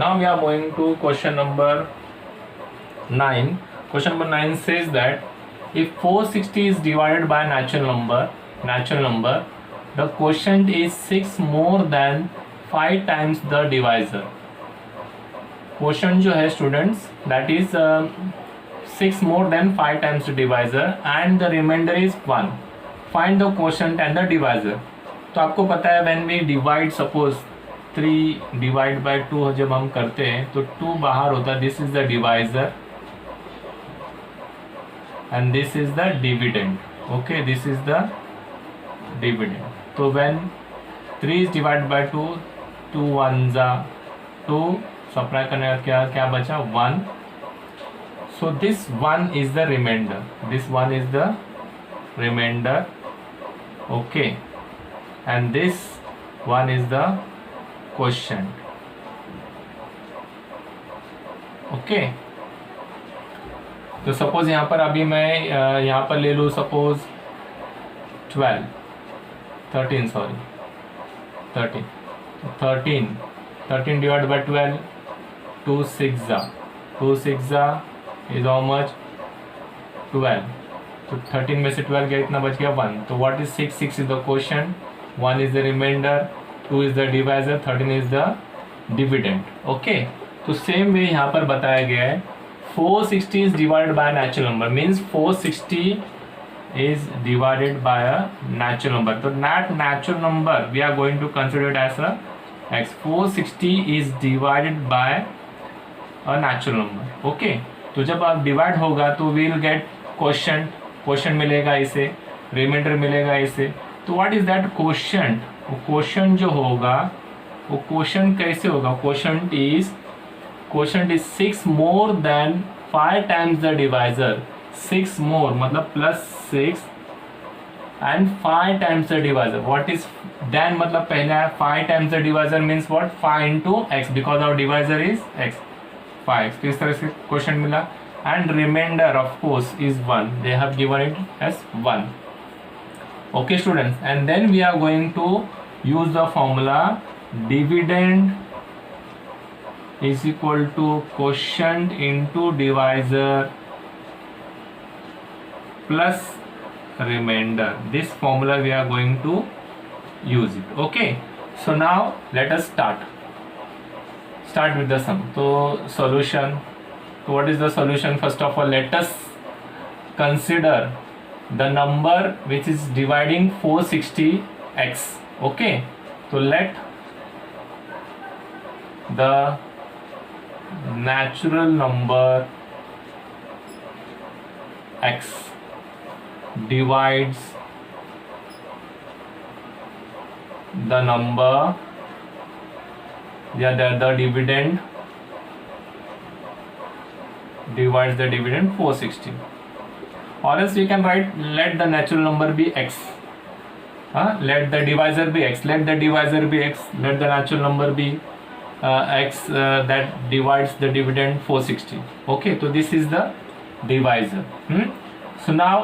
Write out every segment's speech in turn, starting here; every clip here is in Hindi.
Now we are going to question number 9. Question number 9 says that if 460 is divided by natural number, the quotient is 6 more than 5 times the divisor. Quotient जो है students, that is 6 more than 5 times the divisor and the remainder is 1. Find the quotient and the divisor. तो आपको पता है when we divide, suppose 3 divide by 2 जब हम करते हैं तो 2 बाहर होता है, this is the divisor and this is the dividend. Okay, this is the dividend. तो व्हेन 3 इज डिवाइड बाई 2, 2 1 जा 2, सप्लाई करने का क्या बचा 1. So this 1 is the reminder, this 1 is the reminder. Okay, and this 1 is the question. Okay, तो सपोज यहाँ पर अभी मैं यहाँ पर ले लूँ सपोज 13 डिवाइड बाई 12, 2 6 जा इज हाउ मच 12. तो 13 में से 12 गया, इतना बच गया 1. तो what is 6? 6 is the question, 1 is the reminder, 2 is the divisor, 13 is the dividend. Okay, तो सेम वे यहाँ पर बताया गया है. 460 is divided by a natural number, means 460 is divided by a natural number. तो natural number we are going to consider it as a x. 460 is divided by a natural number. Okay, तो जब आप डिवाइड होगा तो we will get क्वेश्चन मिलेगा इसे, रिमाइंडर मिलेगा इसे. तो व्हाट इज दैट क्वेश्चन? वो क्वेश्चन जो होगा वो क्वेश्चन कैसे होगा? Question is 6 more than 5 times the divisor. 6 more मतलब plus 6 and 5 times the divisor. What is then मतलब पहले है 5 times the divisor means what 5 into x, because our divisor is x, 5. तो इस तरह से क्वेश्चन मिला. And reminder of course is 1, they have given it as 1. Okay students, and then we are going to use the formula dividend is equal to quotient into divisor plus remainder. This formula we are going to use it. Okay, so now let us start with the sum. So solution. So what is the solution? First of all, let us consider the number which is dividing 460x. Okay, so let the natural number x divides the number, the dividend divides the dividend 460. Or else we can write let the natural number be x, let the divisor be x, let the divisor be x, let the natural number be x that divides the dividend 460. Okay, so this is the divisor. So now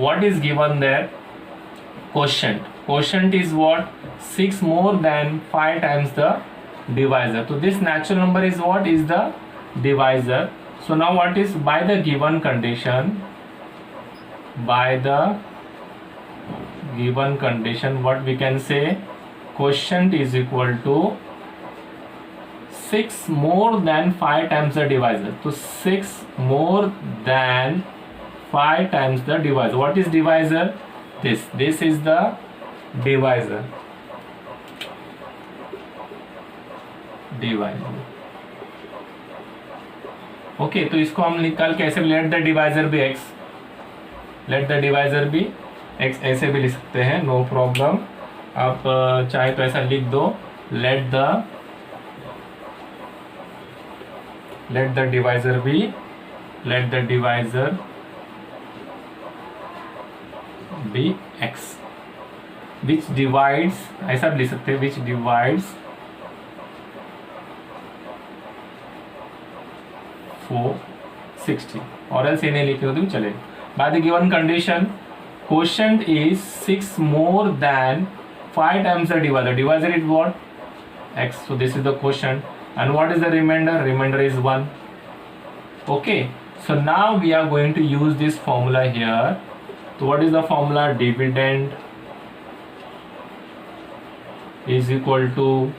what is given there? Quotient is what? 6 more than 5 times the divisor. So this natural number is what? Is the divisor. So now what is by the given condition? By the given condition, what we can say? Quotient is equal to 6 more than 5 times the divisor. So 6 more than 5 times the divisor. What is divisor? This is the divisor. Okay, तो इसको हम निकाल कैसे? लेट द डिवाइजर भी x, लेट द डिवाइजर भी x, ऐसे भी लिख सकते हैं, नो प्रॉब्लम. आप चाहे तो ऐसा लिख दो, लेट द डिवाइजर भी x, विच डिवाइड्स, ऐसा भी लिख सकते हैं, विच डिवाइड्स 460. और एल्स ये नहीं लिखे हो तो भी चलेगा. By the given condition, quotient is 6 more than 5 times the divisor. Divisor is what? X. So this is the quotient. and what is the remainder? Remainder is 1. Okay, so now we are going to use this formula here. So what is the formula? Dividend is equal to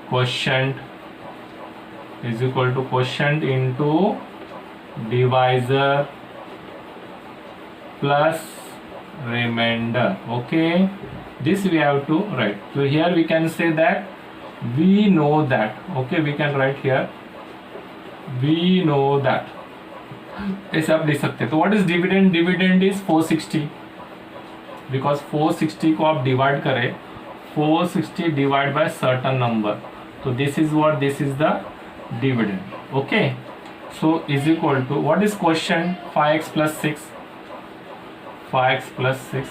quotient into divisor plus remainder. Okay, this we have to write. So here we can say that we know that. Okay, we can write here we know that. ऐसे आप लिख सकते हैं. तो what is dividend? Dividend is 460, because 460 को आप डिवाइड करें, 460 डिवाइड बाय सर्टन नंबर, तो this is what, this is the dividend. Okay, so is equal to what is quotient? 5x plus 6, 5x plus 6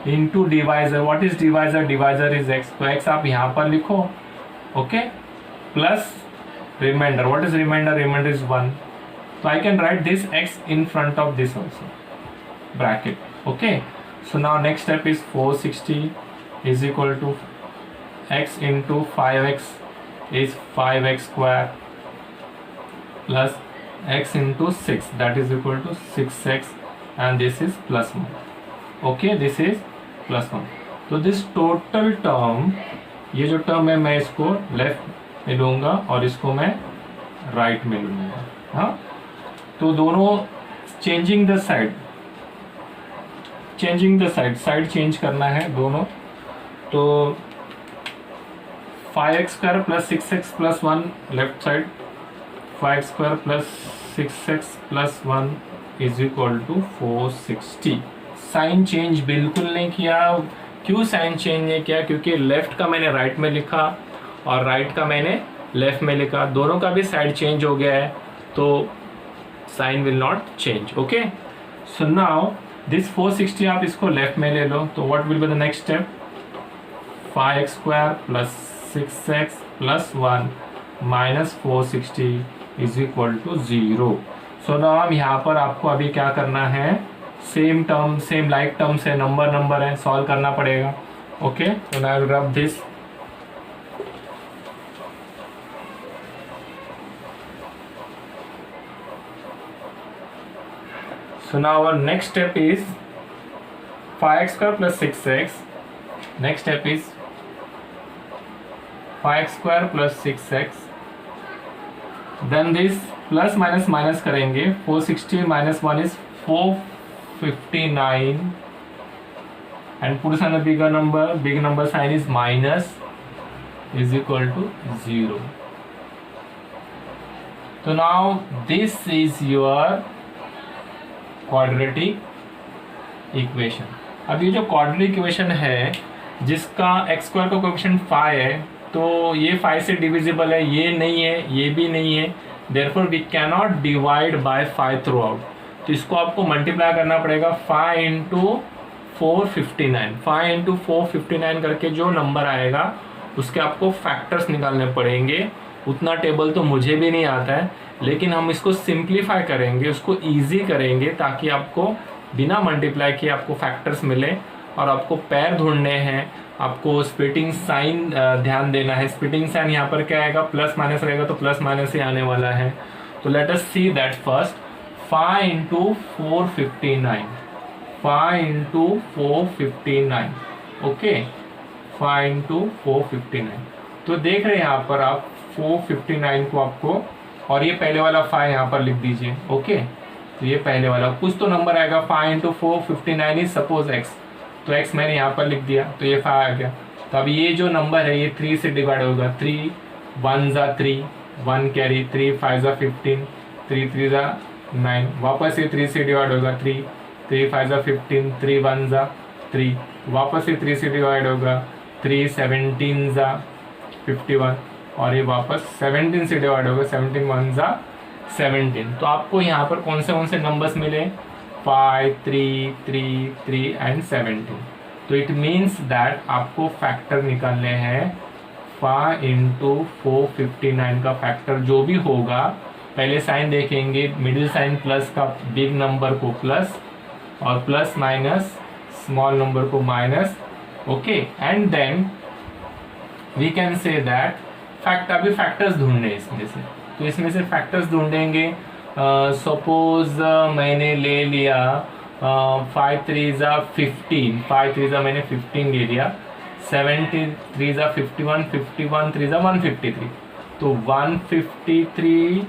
into divisor. What is divisor? Divisor is x, तो x आप यहाँ पर लिखो. Okay, plus remainder. What is remainder? Remainder is 1. So I can write this x in front of this also, bracket. Okay, so now next step is 460 is equal to x into 5x is 5x square plus x into 6, that is equal to 6x, and this is plus 1. Okay, this is plus 1. तो this total term, ये जो टर्म है मैं इसको लेफ्ट में लूँगा और इसको मैं राइट में लूँगा. हाँ, तो दोनों चेंजिंग द साइड चेंज करना है दोनों. तो 5x square plus 6x plus 1 left side, 5x square plus 6x plus 1 is equal to 460. Sign change बिल्कुल नहीं किया. क्यों साइन चेंज नहीं किया? क्योंकि लेफ्ट का मैंने राइट में लिखा और राइट का मैंने लेफ्ट में लिखा, दोनों का भी साइड चेंज हो गया है, तो sign will not change. Okay, so now this 460 आप इसको लेफ्ट में ले लो, तो what will be the next step? 5x square plus 6x plus 1 minus 460 is equal to 0. So now यहाँ पर आपको अभी क्या करना है? Same term, same like term से नंबर है, सॉल्व करना पड़ेगा. Okay, so now I will rub this. So now our next step is 5x square plus 6x. Next step is 5x square plus 6x. Then this plus minus करेंगे. 460 minus 1 is 459. And put on a big number sign is minus, is equal to 0. So now this is your quadratic equation. अब ये जो quadratic equation है जिसका x स्क्वायर का कोएफिशिएंट 5 है, तो ये 5 से डिविजिबल है, ये नहीं है, ये भी नहीं है, therefore we cannot divide by 5 throughout. तो इसको आपको मल्टीप्लाई करना पड़ेगा 5 इंटू 459. 5 इंटू 459 करके जो नंबर आएगा उसके आपको फैक्टर्स निकालने पड़ेंगे. उतना टेबल तो मुझे भी नहीं आता है, लेकिन हम इसको सिंप्लीफाई करेंगे, उसको ईजी करेंगे, ताकि आपको बिना मल्टीप्लाई किए आपको फैक्टर्स मिले. और आपको पैर ढूंढने हैं, आपको स्प्लिटिंग साइन ध्यान देना है. स्प्लिटिंग साइन यहाँ पर क्या आएगा? प्लस माइनस रहेगा, तो प्लस माइनस ही आने वाला है. तो let us see that first. 5 into 459, 5 into 459. Okay, 5 into 459. तो देख रहे हैं यहाँ पर आप 459 को आपको, और ये पहले वाला 5 यहाँ पर लिख दीजिए. ओके, तो ये पहले वाला कुछ तो नंबर आएगा. 5 इंटू 459 इज सपोज x, तो x मैंने यहाँ पर लिख दिया, तो ये 5 आ गया. तो अब ये जो नंबर है ये 3 से डिवाइड होगा. 3 1 ज़ा 3, 1 कैरी, 3 5 ज़ा 15, 3 3 ज़ा 9, वापस ये 3 से डिवाइड होगा. 3 3 5 ज़ा 15, 3 1 ज़ा 3, वापस ये 3 से डिवाइड होगा. 3 17 ज़ा 51, और ये वापस 17 से डिवाइड होगा. 17 1 ज़ा 17. तो आपको यहाँ पर कौन से नंबर्स मिले? 5 3 3 3 एंड 17. तो इट मीन्स दैट आपको फैक्टर निकालने हैं. 5 इंटू 459 का फैक्टर जो भी होगा, पहले साइन देखेंगे, मिडिल साइन प्लस का बिग नंबर को प्लस, और प्लस माइनस स्मॉल नंबर को minus. Okay, and then we can say that अभी फैक्टर्स ढूंढने इसमें से, तो इसमें से फैक्टर्स ढूंढेंगे। सपोज मैंने ले लिया 5 3 ज़ा 15, 5 3 ज़ा मैंने 15 ले लिया, 7 3 ज़ा 51, 51 3 ज़ा 153, तो 153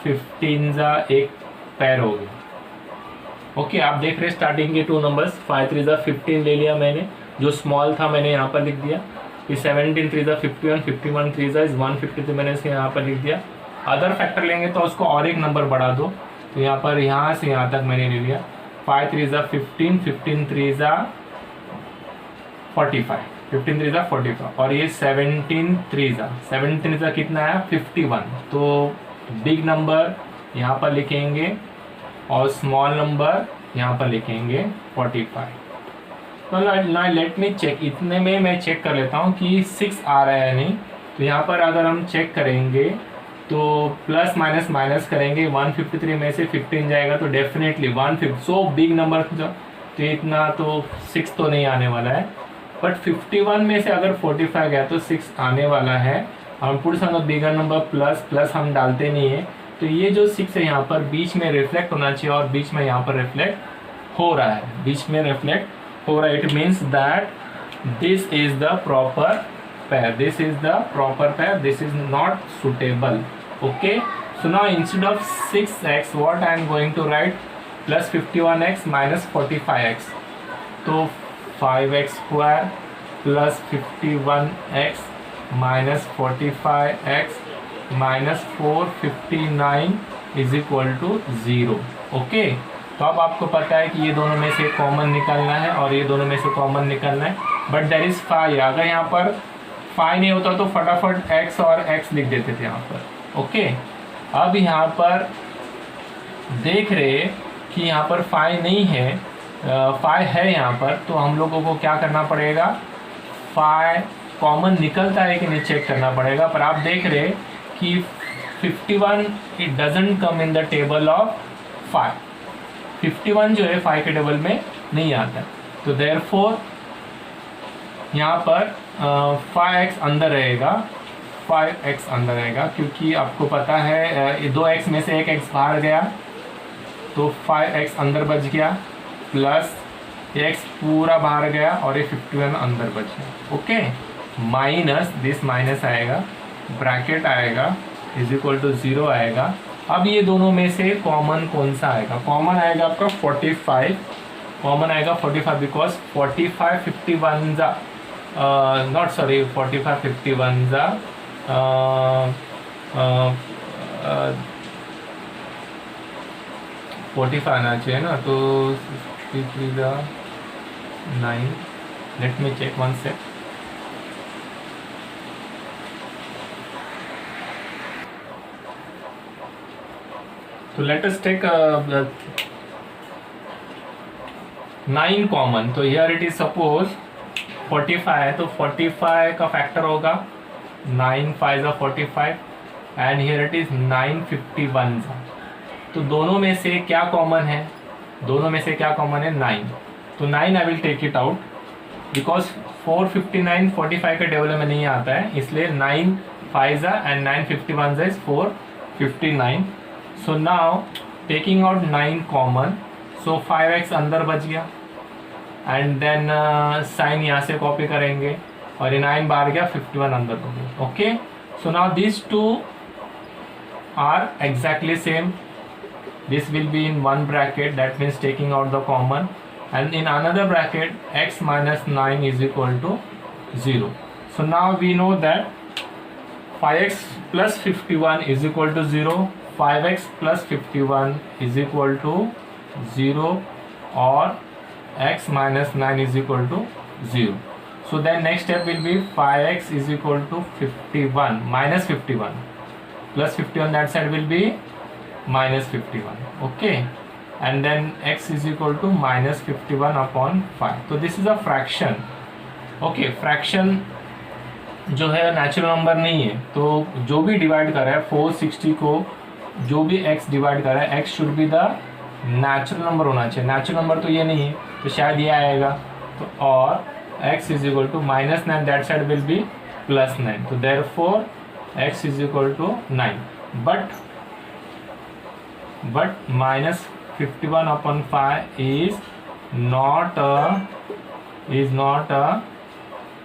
15 ज़ा एक पैर हो गया। ओके, आप देख रहे हैं स्टार्टिंग के 2 नंबर्स, 5 3 ज़ा 15 ले लिया मैंने, जो स्मॉल था मैंने यहाँ पर लिख दिया, फिर 17 3 ज़ा 51, 51 3 ज़ा 153 मैंने इसके यहाँ पर लिख दिया। अदर फैक्टर लेंगे तो उसको और एक नंबर बढ़ा दो, तो यहाँ पर यहाँ से यहाँ तक मैंने ले लिया 5 3 ज़ा 15, 15 3 ज़ा 45, 15 3 ज़ा 45, और ये 17 3 ज़ा कितना है 51, तो बिग नंबर यहाँ पर लिखेंगे और स्मॉल नंबर यहाँ पर लिखेंगे 45। तो ना लेट मी चेक, इतने में मैं चेक कर लेता हूँ कि 6 आ रहा है या नहीं। तो यहाँ पर अगर हम चेक करेंगे तो प्लस माइनस माइनस करेंगे, 153 में से 15 जाएगा तो डेफिनेटली 150, सो बिग नंबर, तो इतना तो 6 तो नहीं आने वाला है, बट 51 में से अगर 45 गया तो 6 आने वाला है। हम put some bigger number plus plus हम डालते नहीं है, तो ये जो 6 है यहाँ पर बीच में रिफ्लेक्ट होना चाहिए, और बीच में यहाँ पर रिफ्लेक्ट हो रहा है, बीच में रिफ्लेक्ट हो रहा है। It means that this is the proper pair, this is the proper pair, this is not suitable. Okay, so now instead of 6x what I am going to write, plus 51x minus 45x, तो 5x square plus 51x minus 45x minus 459 is equal to 0. Okay, तो अब आपको पता है कि ये दोनों में से कॉमन निकालना है और ये दोनों में से कॉमन निकालना है, बट देयर इज 5। अगर यहाँ पर 5 नहीं होता तो फटाफट x और x लिख देते थे यहाँ पर। ओके, अब यहाँ पर देख रहे कि यहाँ पर 5 नहीं है, 5 है यहाँ पर, तो हम लोगों को क्या करना पड़ेगा, 5 कॉमन निकलता है कि नहीं चेक करना पड़ेगा। पर आप देख रहे कि 51 it doesn't come in the table of 5, 51 जो है 5 के टेबल में नहीं आता, तो देयरफॉर यहाँ पर 5x अंदर रहेगा, 5x अंदर रहेगा, क्योंकि आपको पता है 2x में से एक x बाहर गया, तो 5x अंदर बच गया, प्लस x पूरा बाहर गया और ये 51 अंदर बच गया। ओके, माइनस दिस माइनस आएगा, ब्रैकेट आएगा, इज इक्वल टू 0 आएगा। अब ये दोनों में से कॉमन कौन सा आएगा, कॉमन आएगा आपका 45, कॉमन आएगा 45, बिकॉज 45 51 जा नॉट सॉरी 45 51 जा 45 आना चाहिए ना, तो 9, let me check one sec. तो लेट अस टेक 9 कॉमन, तो हियर इट इज सपोज 45 है, तो 45 का फैक्टर होगा 9 5 जा 45, एंड हियर इट इज 9 51 जा। तो दोनों में से क्या कॉमन है, दोनों में से क्या कॉमन है 9, तो 9 I will take it out, because 459 45 के टेबल में नहीं आता है, इसलिए 9 5 जा एंड 9 51 जा is 459। So now taking out 9 common, so 5x अंदर बच गया, and then साइन यहाँ से कॉपी करेंगे और ये 9 बाहर गया, 51 अंदर हो गया। Okay, so now these two are exactly same, this will be in one bracket, that means taking out the common, and in another bracket x minus 9 is equal to 0. So now we know that 5x plus 51 is equal to 0, 5x plus 51 is equal to 0, or x minus 9 is equal to 0. So then next step will be 5x is equal to 51 minus 51 plus 51, that side will be minus 51. Okay, and then x is equal to minus 51 upon 5. So this is a fraction. Okay, fraction जो है नेचुरल नंबर नहीं है, तो जो भी डिवाइड कर रहा है 460 को, जो भी x डिवाइड कर रहा है, x should be the natural number होना चाहिए, नेचुरल नंबर तो ये नहीं है, तो शायद ये आएगा, तो और x is equal to -9, that side will be +9, तो therefore x is equal to 9, but minus 51 upon 5 is not a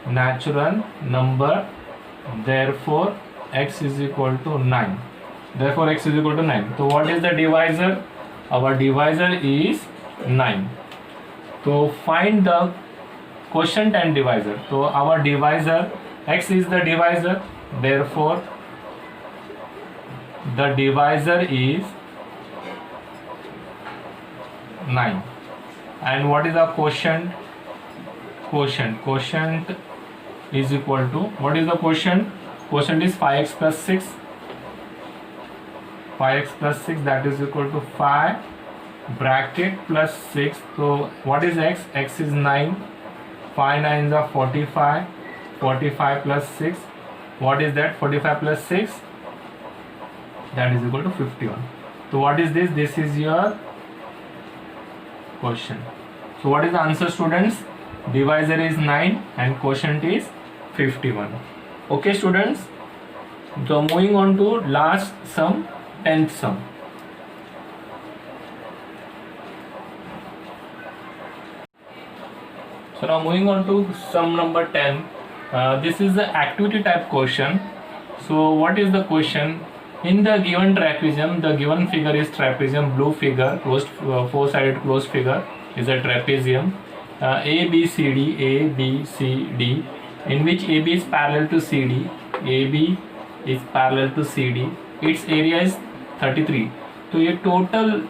natural number, therefore x is equal to 9. Therefore x is equal to 9. So what is the divisor? Our divisor is 9. So find the quotient and divisor. So our divisor, x is the divisor, therefore the divisor is 9. And what is the quotient? Quotient is equal to, what is the quotient? Quotient is 5x plus 6. 5x plus 6, that is equal to 5 bracket plus 6. So what is x? X is 9. 5 9s are 45. 45 plus 6. What is that? 45 plus 6. That is equal to 51. So what is this? This is your quotient. So what is the answer, students? Divisor is 9 and quotient is 51. Okay, students. So moving on to last sum, 10th sum. So now moving on to sum number 10. This is the activity type question. So what is the question? In the given trapezium, the given figure is trapezium, blue figure, closed, four-sided closed figure is a trapezium. A, B, C, D, in which AB is parallel to CD. AB is parallel to CD. Its area is 33. तो ये टोटल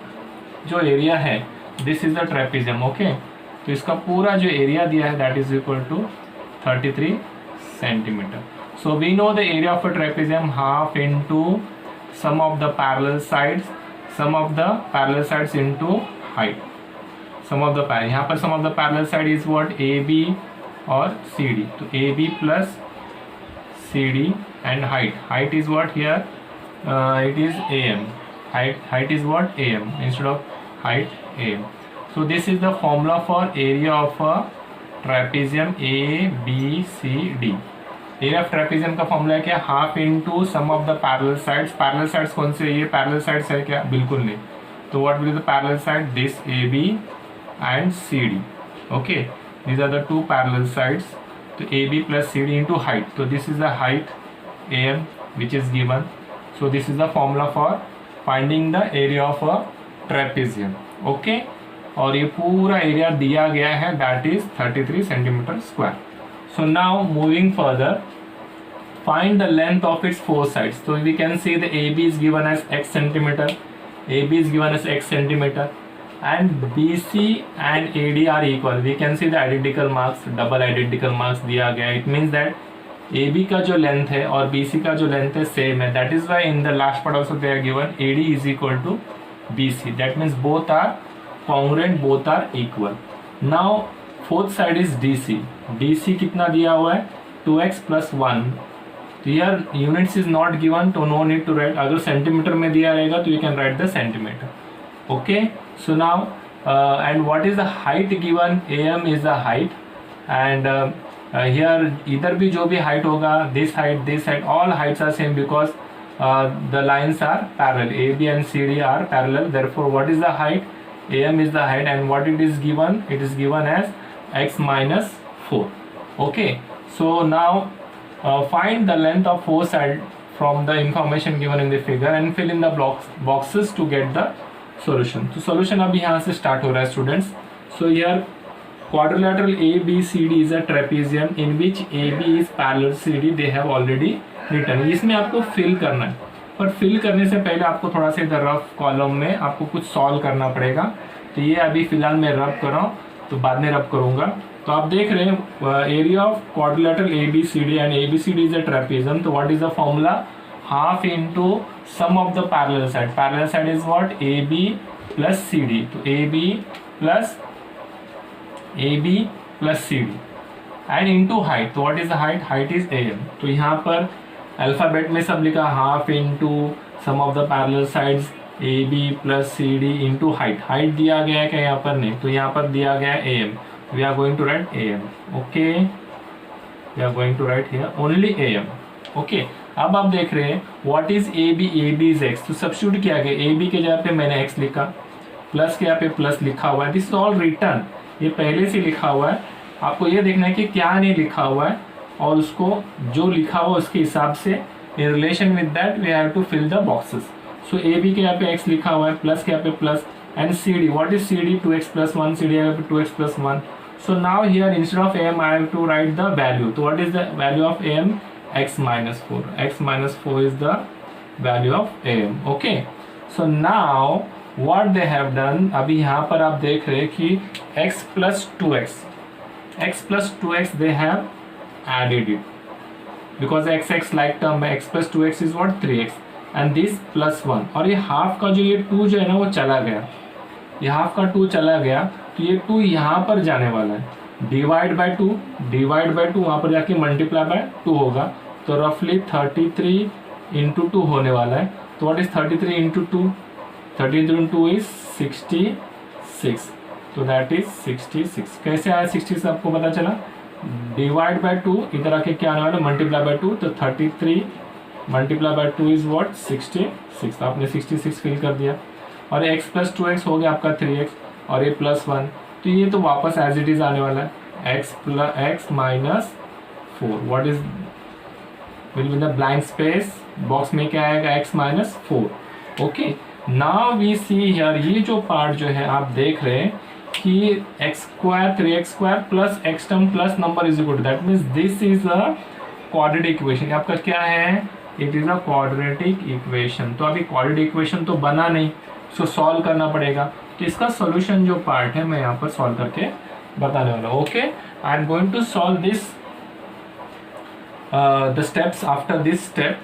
जो एरिया है, this is the trapezium. Okay, तो इसका पूरा जो एरिया दिया है that is equal to 33 centimetre. So we know the area of a trapezium half into sum of the parallel sides, sum of the parallel sides into height. Sum of the parallel, यहाँ पर sum of the parallel side is what? A B और सी डी. तो A B plus C D and height is what here? It is AM. Height is what? AM instead of height AM. So this is the formula for area of a trapezium A B C D. Area of trapezium का फॉर्मूला है क्या? Half into sum of the parallel sides. Parallel sides कौन से? ये पैरेलल साइड्स है क्या? बिल्कुल नहीं. तो what will be the parallel side? This AB and CD. Okay, these are the two parallel sides. तो AB plus CD into height. So this is the height AM which is given. So this is the formula for finding the area of a trapezium. Okay, और ये पूरा एरिया दिया गया है that is 33 centimeter square. So now moving further, find the length of its four sides. So we can see the AB is given as x centimeter, AB is given as x centimeter, and BC and AD are equal. We can see the identical marks, double identical marks दिया गया. It means that AB का जो लेंथ है और BC का जो लेंथ है सेम है. That is why in the last part also they are given AD is equal to BC. That means both are congruent, both are equal. Now fourth side is DC. DC कितना दिया हुआ है? 2x plus 1. तो यार यूनिट्स इज नॉट गिवन, तो नो नीड टू राइट. अगर सेंटीमीटर में दिया रहेगा तो you can write the centimetre. Okay, so now and what is the height given? AM is the height and here इधर भी जो भी height होगा, this height, all heights are same because the lines are parallel. AB and CD are parallel. Therefore, what is the height? AM is the height, and what it is given? It is given as x minus 4. Okay, so now find the length of four sides from the information given in the figure and fill in the boxes to get the solution. तो solution अब यहाँ से start हो रहा है students. So here quadrilateral ABCD is a trapezium in which AB is parallel CD. They have already written. इसमें आपको fill करना है, पर fill करने से पहले आपको थोड़ा सा इधर रफ कॉलम में आपको कुछ solve करना पड़ेगा. तो ये अभी फिलहाल मैं रब कर रहा हूँ, तो बाद में रब करूँगा. तो आप देख रहे हैं area of quadrilateral ABCD and ABCD is a trapezium. तो what is the formula? Half into sum of the parallel side. Parallel side is what? AB plus CD. तो AB plus CD and into height. तो what is the height? Height is AM. तो यहाँ पर अल्फाबेट में सब लिखा, half into sum of the parallel sides AB plus CD into height. Height दिया गया है क्या यहाँ पर? नहीं. तो यहाँ पर दिया गया है AM. We are going to write AM. Okay, we are going to write here only AM. Okay, अब आप देख रहे हैं what is A B is x, तो सब्स्टिट्यूट किया गया, ए बी के जगह पे मैंने एक्स लिखा, प्लस के यहाँ पे प्लस लिखा हुआ है, दिस इज ऑल रिटर्न, ये पहले से लिखा हुआ है, आपको ये देखना है कि क्या नहीं लिखा हुआ है, और उसको जो लिखा हुआ उसके हिसाब से in relation with that we have to fill the boxes. So A B के यहाँ पे एक्स लिखा हुआ है, प्लस के यहाँ पे plus, and C D, what is C D, 2x + 1, C D यहाँ पे 2x + 1. So now here instead of am I have to write the value. So what is the value of am? X minus 4. X minus 4 is the value of am. Okay. So now what they have done, अभी यहाँ पर आप देख रहे हैं कि x plus 2x they have added it because x like term है, x plus 2x is what 3x and this plus 1, और ये हाफ का जो ये 2 जो है ना वो चला गया, ये हाफ का 2 चला गया, तो ये 2 यहाँ पर जाने वाला है, डिवाइड बाय 2 वहाँ पर जाके मल्टीप्लाई बाय 2 होगा, तो रफली 33 × 2 होने वाला है। तो व्हाट इज 33 × 2? 33 × 2 इज 66, तो दैट इज 66। कैसे आया 66 आपको पता चला? डिवाइड बाय 2, इधर आके क्या आने वाला है, मल्टीप्लाई बाय 2, तो 33 मल्टीप्लाई बाय 2 इज व्हाट 66, आपने 66 फिल कर दिया, और x + 2x हो गया आपका 3x, और ये +1, तो ये तो वापस एज इट इज आने वाला है, x minus 4, what is will be the blank space, box में क्या आएगा x minus 4। Okay, now we see here, ये जो पार्ट जो है आप देख रहे हैं कि x² 3x² plus x term plus number is equal to, that means this is a quadratic equation, आपका क्या है, it is a quadratic equation. तो अभी क्वाड्रेटिक इक्वेशन तो बना नहीं, सो सॉल्व करना पड़ेगा, तो इसका सॉल्यूशन जो पार्ट है मैं यहाँ पर सॉल्व करके बताने वाला हूँ। Okay, I am going to solve this the steps after this step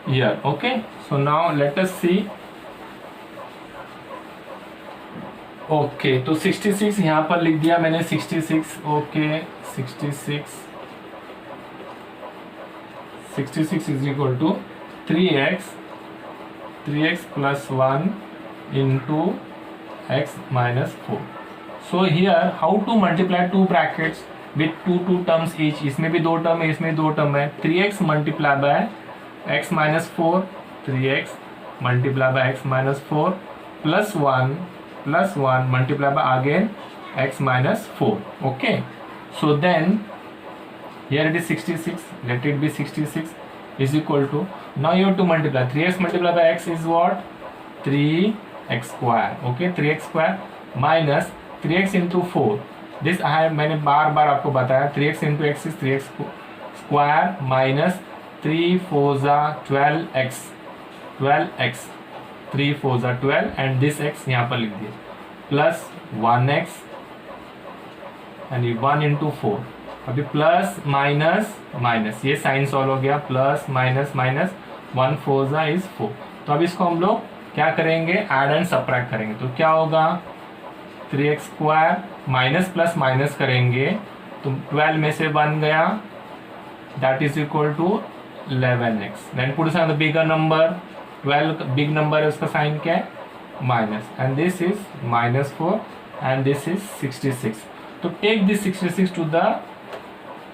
here. Okay, so now let us see. Okay, तो 66 यहाँ पर लिख दिया मैंने 66। Okay, 66 is equal to 3x + 1 into x minus 4. So here how to multiply two brackets with two terms each, इसमें भी 2 टर्म है, इसमें 2 टर्म है, 3x multiply by x minus 4, 3x multiply by x minus 4 plus 1 multiply by again x minus 4. Okay, so then here it is 66, let it be 66 is equal to, now you have to multiply, 3x multiply by x is what, 3x², okay, 3x² minus 3x into 4, this I have, मैंने बार आपको बताया, 3x into x is 3x² minus 3 4 12x, 3 4 12 and this x यहाँ पर लिख दिया, प्लस 1x and 1 into 4, अभी प्लस माइनस ये साइन सॉल्व हो गया, प्लस माइनस 1 4 इज 4, तो अब इसको हम लोग क्या करेंगे, ऐड एंड सबट्रैक्ट करेंगे, तो क्या होगा 3x² माइनस प्लस माइनस करेंगे, तो 12 में से 1 गया, that is equal to 11x, then put the bigger number, 12 big number है, उसका साइन क्या है, minus, and this is -4 and this is 66, तो take this 66 to the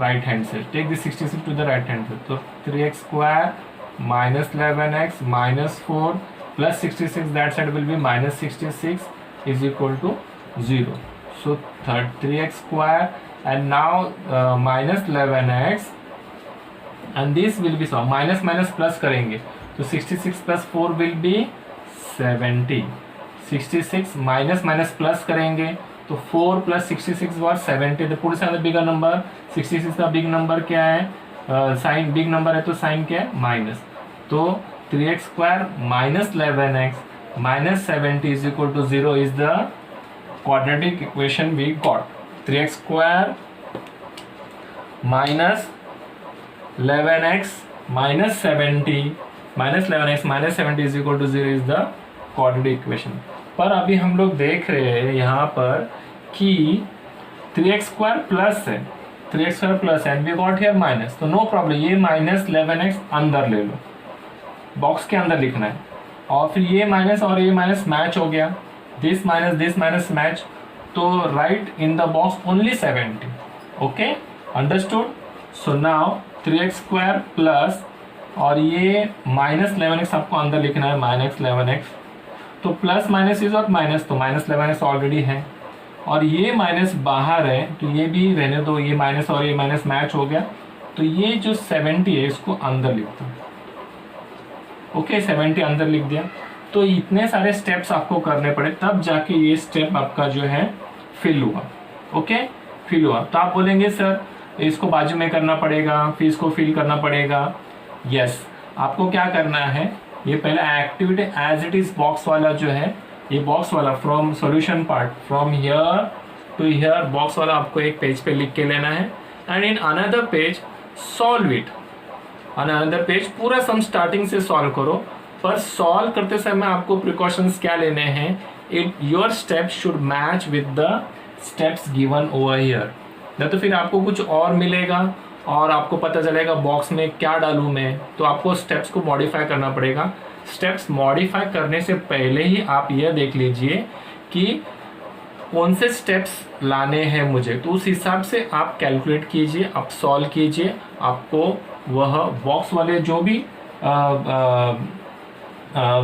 right hand side, take this 66 to the right hand side, तो 3x² minus 11x minus 4 plus 66, that side will be minus 66 is equal to 0. So 3x² and now minus 11x and this will be, so minus plus करेंगे, तो 66 plus 4 will be 70, 66 minus plus करेंगे, तो 4 plus 66 was 70, the put the bigger number, 66 का big number क्या है, साइन बिग नंबर है तो साइन क्या है, माइनस, तो 3x² minus 11x minus 70 is equal to 0 is the quadratic equation we got. 3x² minus 11x minus 70 minus 11x minus 70 is equal to 0 is the quadratic equation. पर अभी हम लोग देख रहे हैं यहाँ पर कि 3x² प्लस है, 3x² plus and we got here minus, तो नो प्रॉब्लम, ये माइनस 11x अंदर ले लो, बॉक्स के अंदर लिखना है, और फिर ये माइनस और ये माइनस मैच हो गया, दिस माइनस मैच, तो right in the box only 70, okay, understood. So now 3x² plus और ये -11x आपको अंदर लिखना है, -11x। तो प्लस माइनस इज और माइनस, तो -11x ऑलरेडी है, और ये माइनस बाहर है तो ये भी रहने दो, ये माइनस और ये माइनस मैच हो गया। तो ये जो 70 है इसको अंदर लिख दो। ओके, 70 अंदर लिख दिया। तो इतने सारे स्टेप्स आपको करने पड़े तब जाके ये स्टेप आपका जो है फिल हुआ। ओके, फिल हुआ। तो आप बोलेंगे सर इसको बाजू में करना पड़ेगा, फिर इसको फिल करना पड़ेगा। यस, आपको क्या करना है, ये पहला activity as it is box वाला जो है, ये बॉक्स वाला from solution part from here to here, box वाला आपको एक पेज पे लिख के लेना है, and in another page solve it. On another page पूरा सम स्टार्टिंग से सॉल्व करो, पर सॉल्व करते समय आपको प्रिकॉशंस क्या लेने हैं, it your steps should match with the steps given over here. नहीं तो फिर आपको कुछ और मिलेगा और आपको पता चलेगा बॉक्स में क्या डालूं मैं, तो आपको स्टेप्स को मॉडिफाई करना पड़ेगा। स्टेप्स मॉडिफाई करने से पहले ही आप यह देख लीजिए कि कौन से स्टेप्स लाने हैं मुझे, तो उस हिसाब से आप कैलकुलेट कीजिए, आप सॉल्व कीजिए, आपको वह बॉक्स वाले जो भी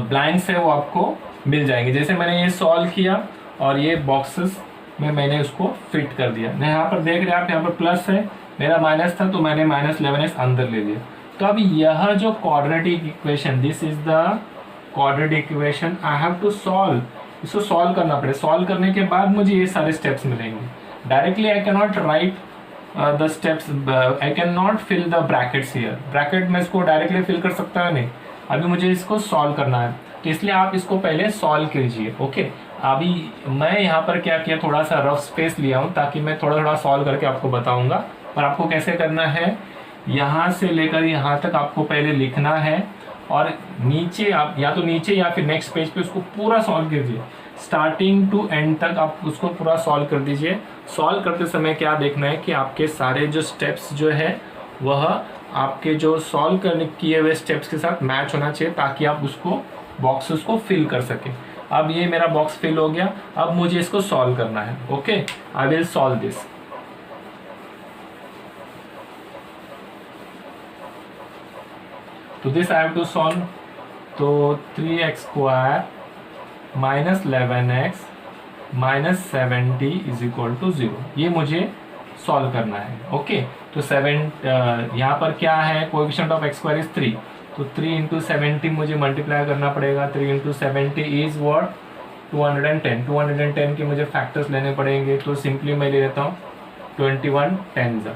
ब्लैंक्स है वो आपको मिल जाएंगे। जैसे मैंने ये सॉल्व किया और ये बॉक्सेस में मैंने उसको फिट कर दिया। यहाँ पर देख रहे हैं आप, यहाँ पर प्लस है, मेरा माइनस था तो मैंने -11x अंदर ले लिया। तो अब यह जो quadratic equation, this is the quadratic equation, I have to solve, इसको सॉल्व करना पड़ेगा। सॉल्व करने के बाद मुझे ये सारे स्टेप्स मिलेंगे। Directly I can not write the steps, I can not fill the brackets here. Bracket में इसको डायरेक्टली फिल कर सकता है नहीं, अभी मुझे इसको सॉल्व करना है, तो इसलिए आप इसको पहले सॉल्व कीजिए। ओके, अभी मैं यहाँ पर क्या किया, थोड़ा सा रफ स्पेस लिया हूँ ताकि मैं थोड़ा थोड़ा सॉल्व करके आपको बताऊंगा। पर आपको कैसे करना है, यहाँ से लेकर यहाँ तक आपको पहले लिखना है, और नीचे आप या तो नीचे या फिर नेक्स्ट पेज पे उसको पूरा सॉल्व कीजिए, स्टार्टिंग टू एंड तक आप उसको पूरा सॉल्व कर दीजिए। सॉल्व करते समय क्या देखना है कि आपके सारे जो स्टेप्स जो है वह आपके जो सॉल्व करने किए हुए स्टेप्स के साथ मैच होना चाहिए, ताकि आप उसको बॉक्सेस को फिल कर सकें। अब ये मेरा बॉक्स फिल हो गया, अब मुझे इसको सॉल्व करना है। Okay, I will solve this. तो this I have to solve, तो 3x² -11x -70 = 0, ये मुझे सॉल्व करना है। ओके, तो 7 यहाँ पर क्या है, कोएफिशिएंट ऑफ x² इज 3, तो 3 × 70 मुझे मल्टीप्लाई करना पड़ेगा। 3 × 70 इज व्हाट, 210। 210 के मुझे फैक्टर्स लेने पड़ेंगे, तो सिंपली मैं ले लेता हूँ 21 10s।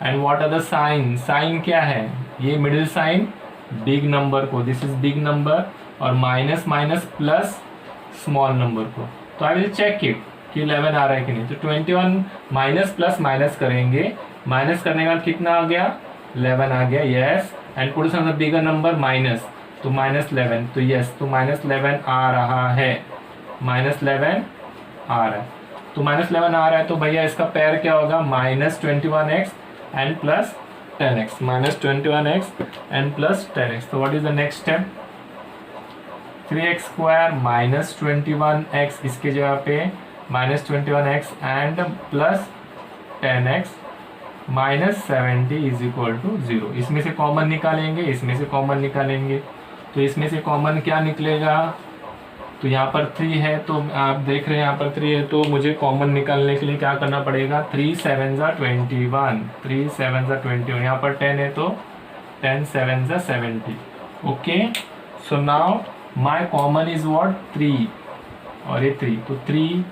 And what are the sign, sign क्या है, ये मिडिल साइन बिग नंबर को, दिस इज बिग नंबर, और minus minus plus small number को। तो आई विल चेक इट कि 11 आ रहा है कि नहीं। तो 21 माइनस प्लस माइनस करेंगे, माइनस करने के बाद कितना आ गया, 11 आ गया। Yes, and put some bigger number minus, तो -11, तो यस, तो -11 आ रहा है, -11 आ रहा है। तो -11 आ रहा है तो भैया इसका पेयर क्या होगा, -21x and plus 10x, -21x and plus 10x। तो what is the next step, 3x² -21x, इसके जगह पे -21x एंड प्लस 10x -70 = 0। इसमें से कॉमन निकालेंगे, इसमें से कॉमन निकालेंगे, तो इसमें से कॉमन क्या निकलेगा, तो यहाँ पर 3 है, तो आप देख रहे हैं यहाँ पर 3 है, तो मुझे कॉमन निकालने के लिए क्या करना पड़ेगा, 3 7s are 21, 3 7s are 21, यहाँ पर 10 है तो 10 7s are 70। Okay, so now my common is what, 3 और ये 3, तो 3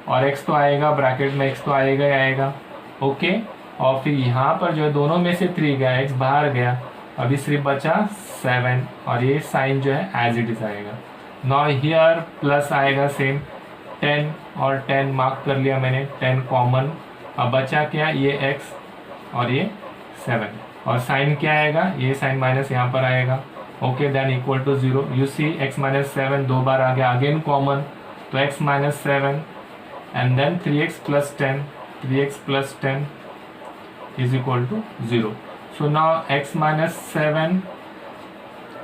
और x तो आएगा, ब्रैकेट में x तो आएगा ही आएगा। ओके, और फिर यहाँ पर जो है दोनों में से 3 गया, x बाहर गया, अभी सिर्फ बचा 7, और ये साइन जो है एज इट इज आएगा। नाउ हियर प्लस आएगा सेम, 10 और 10 मार्क कर लिया मैंने, 10 कॉमन, अब बचा क्या, ये x और ये 7, और साइन क्या आएगा, ये साइन माइनस यहाँ पर आएगा। Okay, then equal to 0। You see x -7 दो बार आ गया, अगेन कॉमन, तो x -7 and then 3x + 10, 3x + 10 = 0। So now x -7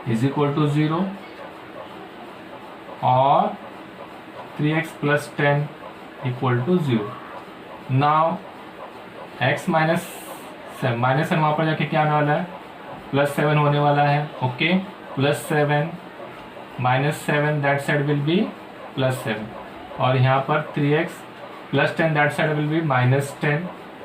= 0 और 3x + 10 = 0। नाउ x -7 वहाँ पर जाके क्या आने वाला है, +7 होने वाला है. Okay, +7 -7 that side will B +7, और यहाँ पर 3x +10 that side will B -10,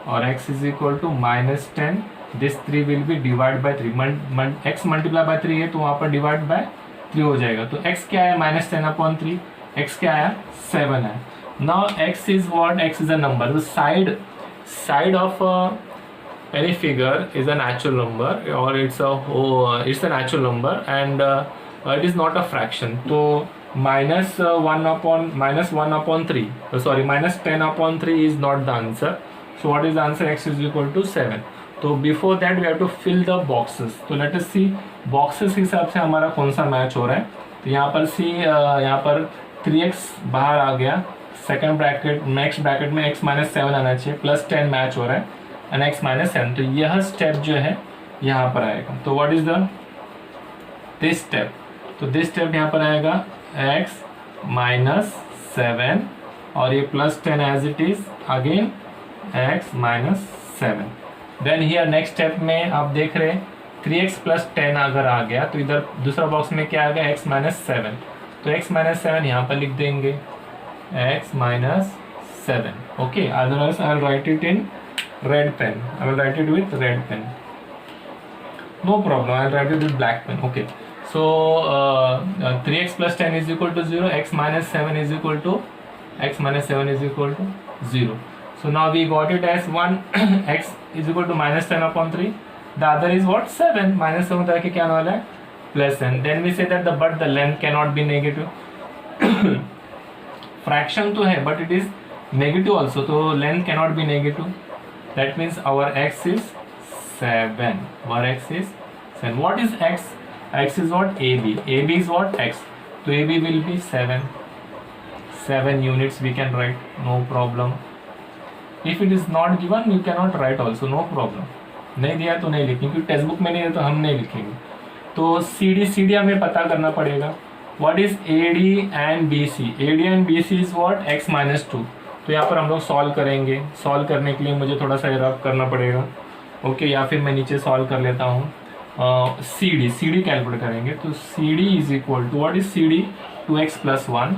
और x is equal to -10. This 3 will be divide by 3. x multiply by 3 है तो वहाँ पर डिवाइड बाय 3 हो जाएगा. तो x क्या है? -10/3. x क्या आया? 7 है. Now x is what? x is a number. तो side of any figure is a natural number, or it's a natural number, and it is not a fraction. तो -10/3 is not the answer. So what is the answer? X is equal to 7. तो before that we have to fill the boxes. तो let us see boxes के हिसाब से हमारा कौन सा मैच हो रहा है. तो यहाँ पर यहाँ पर 3x बाहर आ गया. सेकेंड ब्रैकेट, नेक्स्ट ब्रैकेट में x -7 आना चाहिए, +10 मैच हो रहा है, एंड x -7. तो यह स्टेप जो है यहाँ पर आएगा. तो व्हाट इज दिस स्टेप? तो दिस स्टेप यहाँ पर आएगा x -7, और ये +10 as it is, again x -7. Then here next step में आप देख रहे हैं 3x +10 अगर आ गया तो इधर दूसरा बॉक्स में क्या आ गया? x -7. तो x -7 यहाँ पर लिख देंगे, x -7. Okay, otherwise I will write it in red pen. I will write it with red pen. No problem. I will write it with black pen. Okay. So 3x + 10 is equal to 0. X -7 is equal to 0. So now we got it as 1. X is equal to -10/3. The other is what? 7. -7 तो आके क्या आने वाला है? +10. Then we say that but the length cannot be negative. Fraction तो है, but it is negative also. तो length cannot be negative. That means our x is 7. Our x is 7. What is x? X is what? AB. AB is what? X. So AB will be 7. 7 units we can write. No problem. If it is not given, you cannot write also. No problem. नहीं दिया तो नहीं लिखेंगे, क्योंकि टेक्स्ट बुक में नहीं है तो हम नहीं लिखेंगे. तो CD हमें पता करना पड़ेगा. What is AD and BC? AD and BC is what? x -2. तो यहाँ पर हम लोग सॉल्व करेंगे. सॉल्व करने के लिए मुझे थोड़ा सा रफ करना पड़ेगा. ओके, या फिर मैं नीचे सॉल्व कर लेता हूँ. CD कैलकुलेट करेंगे. तो CD is equal to, what is CD? 2x + 1.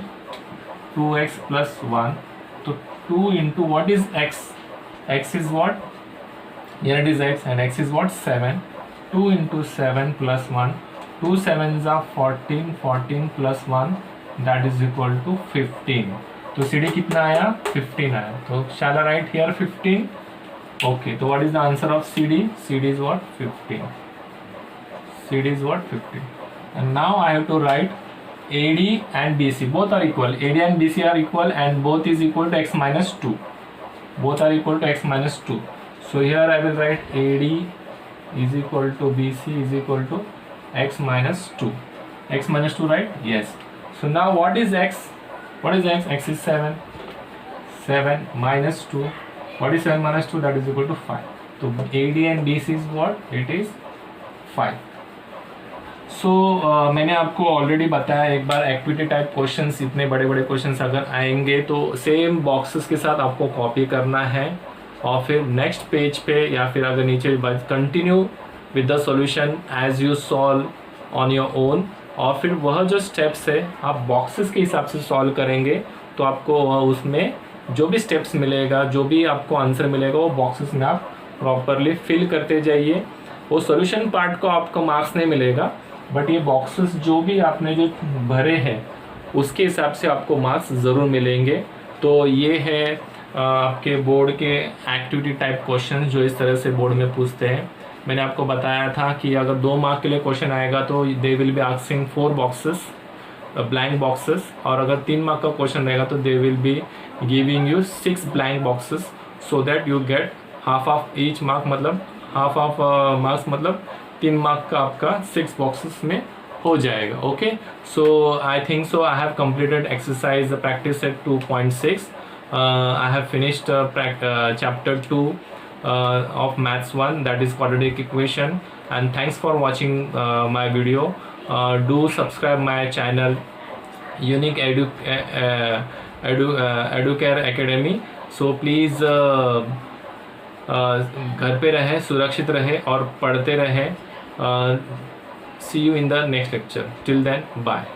2x + 1. तो 2 into what is x? x is what? Here it is x, and x is what? 7. 2 into 7 + 1. 2 7s are 14. 14 + 1, that is equal to 15. तो CD कितना आया? 15 आया. तो shall I write here 15? Okay. तो what is the answer of CD? CD is what? 15. CD is what? 15. And now I have to write AD and BC. Both are equal. AD and BC are equal, and both is equal to x -2. Both are equal to x -2. So here I will write AD is equal to BC is equal to x -2. X -2, right? Yes. So now what is x? What is x? X is 7. 7 -2. What is 7 - 2? That is equal to 5. So AD and BC is what? It is 5. So मैंने आपको ऑलरेडी बताया एक बार, एक्टिविटी टाइप क्वेश्चंस, इतने बड़े बड़े क्वेश्चंस अगर आएंगे तो सेम बॉक्सेस के साथ आपको कॉपी करना है, और फिर नेक्स्ट पेज पे या फिर अगर नीचे continue with the solution as you solve on your own, और फिर वह जो स्टेप्स है आप बॉक्सेस के हिसाब से सॉल्व करेंगे तो आपको उसमें जो भी स्टेप्स मिलेगा, जो भी आपको आंसर मिलेगा, वो बॉक्सेस में आप प्रॉपरली फिल करते जाइए. वो सॉल्यूशन पार्ट को आपको मार्क्स नहीं मिलेगा, बट ये बॉक्सेस जो भी आपने जो भरे हैं उसके हिसाब से आपको मार्क्स ज़रूर मिलेंगे. तो ये है आपके बोर्ड के एक्टिविटी टाइप क्वेश्चन जो इस तरह से बोर्ड में पूछते हैं. मैंने आपको बताया था कि अगर 2 मार्क के लिए क्वेश्चन आएगा तो they will be asking 4 boxes, blank boxes, और अगर 3 मार्क का क्वेश्चन रहेगा तो they will be giving you 6 blank boxes, so that you get half of each mark, मतलब हाफ ऑफ मार्क्स, मतलब 3 मार्क का आपका 6 बॉक्सेस में हो जाएगा. Okay, so I think so I have completed exercise practice set 2.6. I have finished chapter 2 of maths 1, that is quadratic equation, and thanks for watching my video. Do subscribe my channel Unique Educare Academy. So please घर पे रहें, सुरक्षित रहें और पढ़ते रहें. See you in the next lecture. Till then, bye.